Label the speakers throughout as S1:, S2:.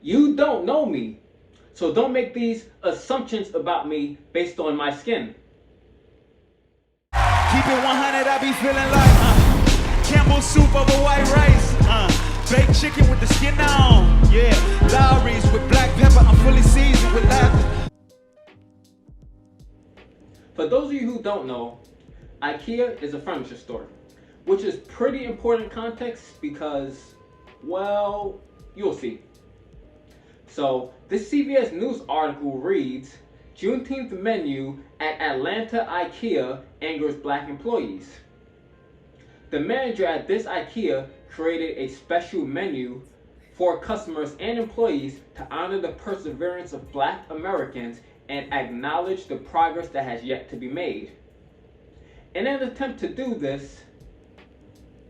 S1: You don't know me, so don't make these assumptions about me based on my skin.
S2: Keep it 100, I be feeling like Campbell soup over white rice, baked chicken with the skin on, yeah. Lowry's with black pepper, I'm fully seasoned with laughter.
S1: For those of you who don't know, IKEA is a furniture store, which is pretty important context because, well, you'll see. So this CBS News article reads, Juneteenth menu at Atlanta IKEA angers black employees. The manager at this IKEA created a special menu for customers and employees to honor the perseverance of black Americans and acknowledge the progress that has yet to be made. In an attempt to do this,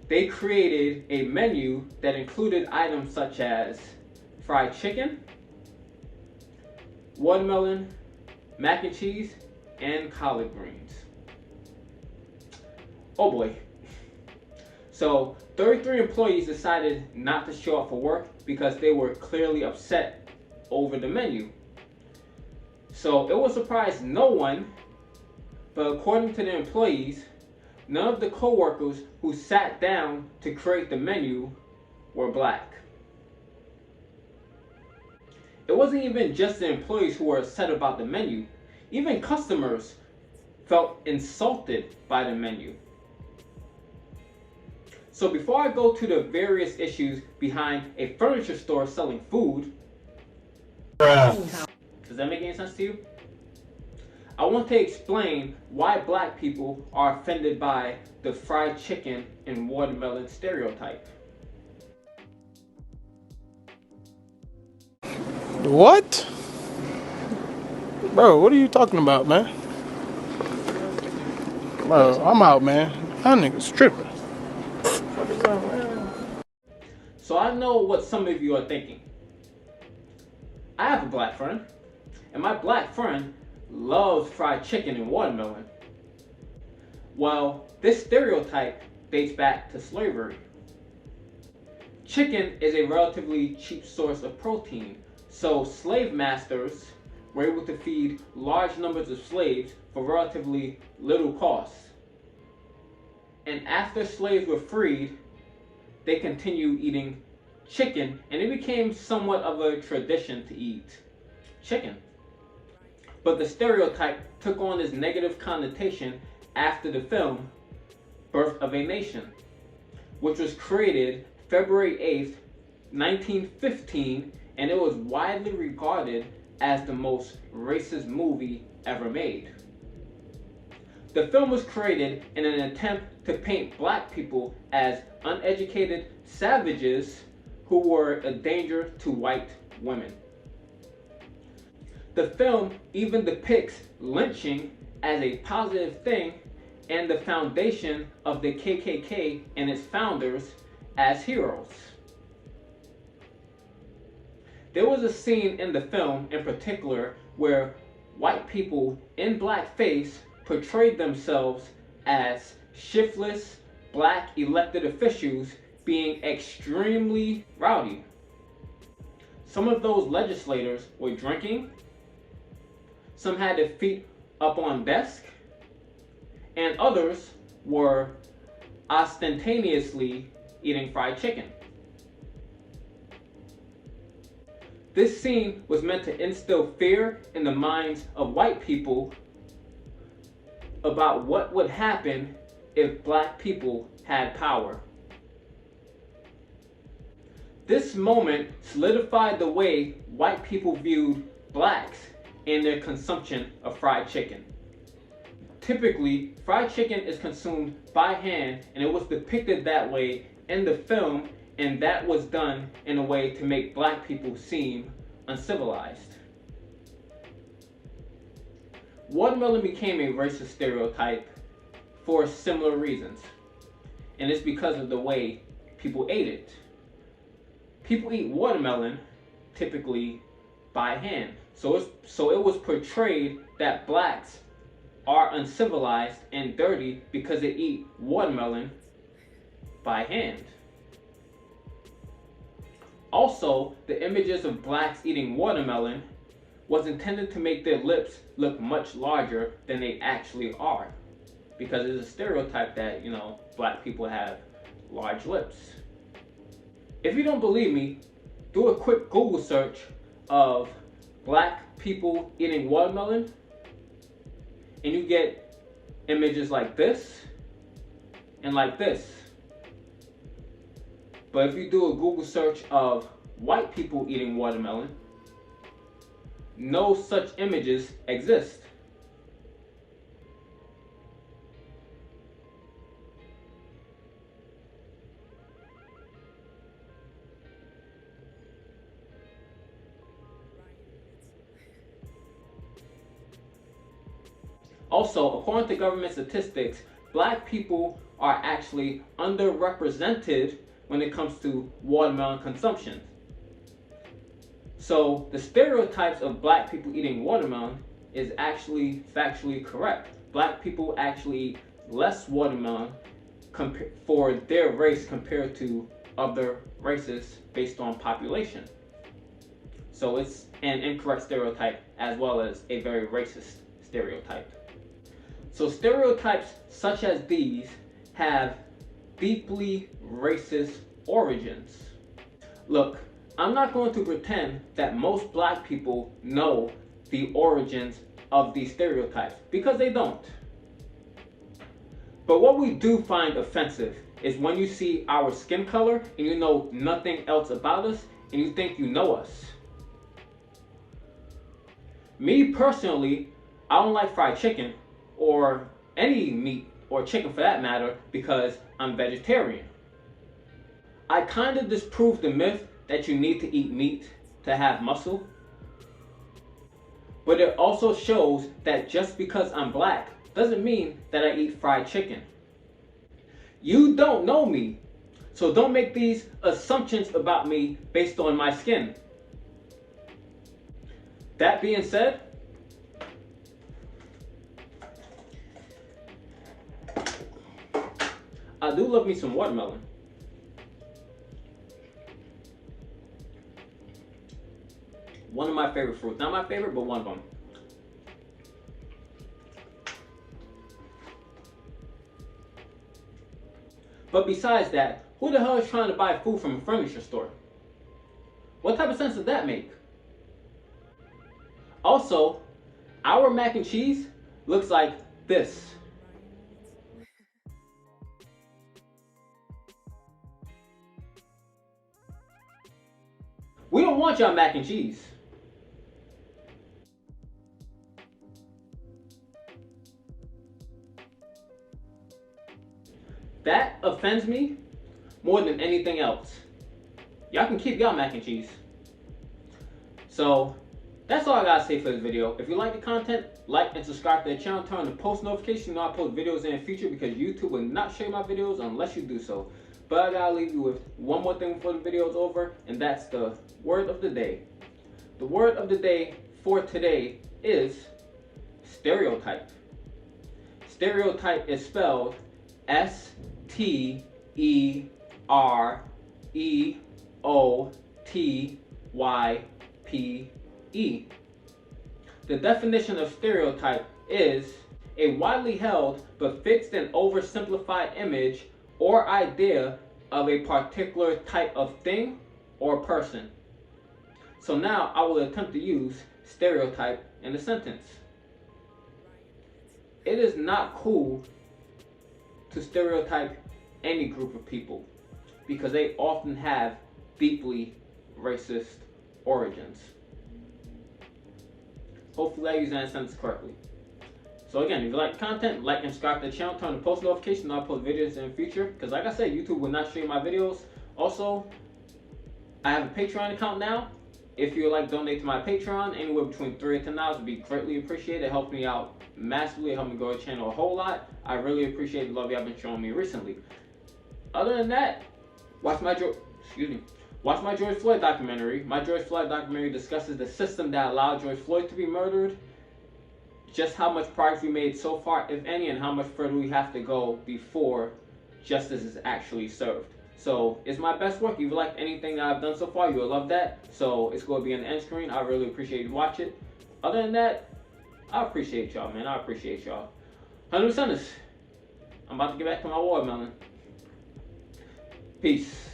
S1: they created a menu that included items such as fried chicken, watermelon, mac and cheese, and collard greens. Oh boy. So 33 employees decided not to show up for work because they were clearly upset over the menu. So it will surprise no one, but according to the employees, none of the co-workers who sat down to create the menu were black. It wasn't even just the employees who were upset about the menu. Even customers felt insulted by the menu. So before I go to the various issues behind a furniture store selling food, does that make any sense to you? I want to explain why black people are offended by the fried chicken and watermelon stereotype.
S3: What? Bro, what are you talking about, man? Bro, I'm out, man. That nigga's tripping.
S1: So I know what some of you are thinking. I have a black friend, and my black friend loves fried chicken and watermelon. Well, this stereotype dates back to slavery. Chicken is a relatively cheap source of protein, so slave masters were able to feed large numbers of slaves for relatively little cost. And after slaves were freed, they continued eating chicken, and it became somewhat of a tradition to eat chicken. But the stereotype took on this negative connotation after the film Birth of a Nation, which was created February 8th, 1915, and it was widely regarded as the most racist movie ever made. The film was created in an attempt to paint black people as uneducated savages who were a danger to white women. The film even depicts lynching as a positive thing and the foundation of the KKK and its founders as heroes. There was a scene in the film in particular where white people in blackface portrayed themselves as shiftless black elected officials being extremely rowdy. Some of those legislators were drinking, some had their feet up on desks, and others were ostentatiously eating fried chicken. This scene was meant to instill fear in the minds of white people about what would happen if black people had power. This moment solidified the way white people viewed blacks and their consumption of fried chicken. Typically, fried chicken is consumed by hand, and it was depicted that way in the film, and that was done in a way to make black people seem uncivilized. Watermelon became a racist stereotype for similar reasons, and it's because of the way people ate it. People eat watermelon typically by hand, so it was portrayed that blacks are uncivilized and dirty because they eat watermelon by hand. Also, the images of blacks eating watermelon was intended to make their lips look much larger than they actually are. Because it's a stereotype that, black people have large lips. If you don't believe me, do a quick Google search of black people eating watermelon, and you get images like this and like this. But if you do a Google search of white people eating watermelon, no such images exist. Also, according to government statistics, black people are actually underrepresented when it comes to watermelon consumption. So the stereotypes of black people eating watermelon is actually factually correct. Black people actually eat less watermelon for their race compared to other races based on population. So it's an incorrect stereotype as well as a very racist stereotype. So stereotypes such as these have deeply racist origins. Look, I'm not going to pretend that most black people know the origins of these stereotypes, because they don't. But what we do find offensive is when you see our skin color and you know nothing else about us and you think you know us. Me personally, I don't like fried chicken or any meat or chicken for that matter because I'm vegetarian. I kind of disprove the myth that you need to eat meat to have muscle. But it also shows that just because I'm black doesn't mean that I eat fried chicken. You don't know me, so don't make these assumptions about me based on my skin. That being said, I do love me some watermelon. One of my favorite fruits. Not my favorite, but one of them. But besides that, who the hell is trying to buy food from a furniture store? What type of sense does that make? Also, our mac and cheese looks like this. We don't want y'all mac and cheese. That offends me more than anything else. Y'all can keep y'all mac and cheese. So, that's all I gotta say for this video. If you like the content, like and subscribe to the channel. Turn on the post notifications. You know I post videos in the future because YouTube will not show you my videos unless you do so. But I gotta leave you with one more thing before the video is over, and that's the word of the day. The word of the day for today is stereotype. Stereotype is spelled S-T-E-R-E-O-T-Y-P-E. The definition of stereotype is a widely held but fixed and oversimplified image or idea of a particular type of thing or person. So now I will attempt to use stereotype in a sentence. It is not cool to stereotype any group of people because they often have deeply racist origins. Hopefully I use that sentence correctly. So again, if you like content, like and subscribe to the channel, turn on the post notifications, and I'll post videos in the future. Because like I said, YouTube will not show you my videos. Also, I have a Patreon account now. If you would like to donate to my Patreon, anywhere between $3 to $10 would be greatly appreciated. It helps me out massively. It helps me grow the channel a whole lot. I really appreciate the love y'all been showing me recently. Other than that, watch my George Floyd documentary. My George Floyd documentary discusses the system that allowed George Floyd to be murdered, just how much progress we made so far, if any, and how much further we have to go before justice is actually served. So it's my best work. If you liked anything that I've done so far, you'll love that. So it's going to be on the end screen. I really appreciate you watch it. Other than that, I appreciate y'all, man. I appreciate y'all. 100 centers. I'm about to get back to my watermelon. Peace.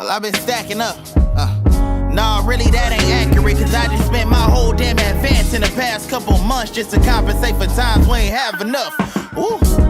S4: Well, I've been stacking up. Nah, really, that ain't accurate, cause I just spent my whole damn advance in the past couple months just to compensate for times we ain't have enough. Ooh.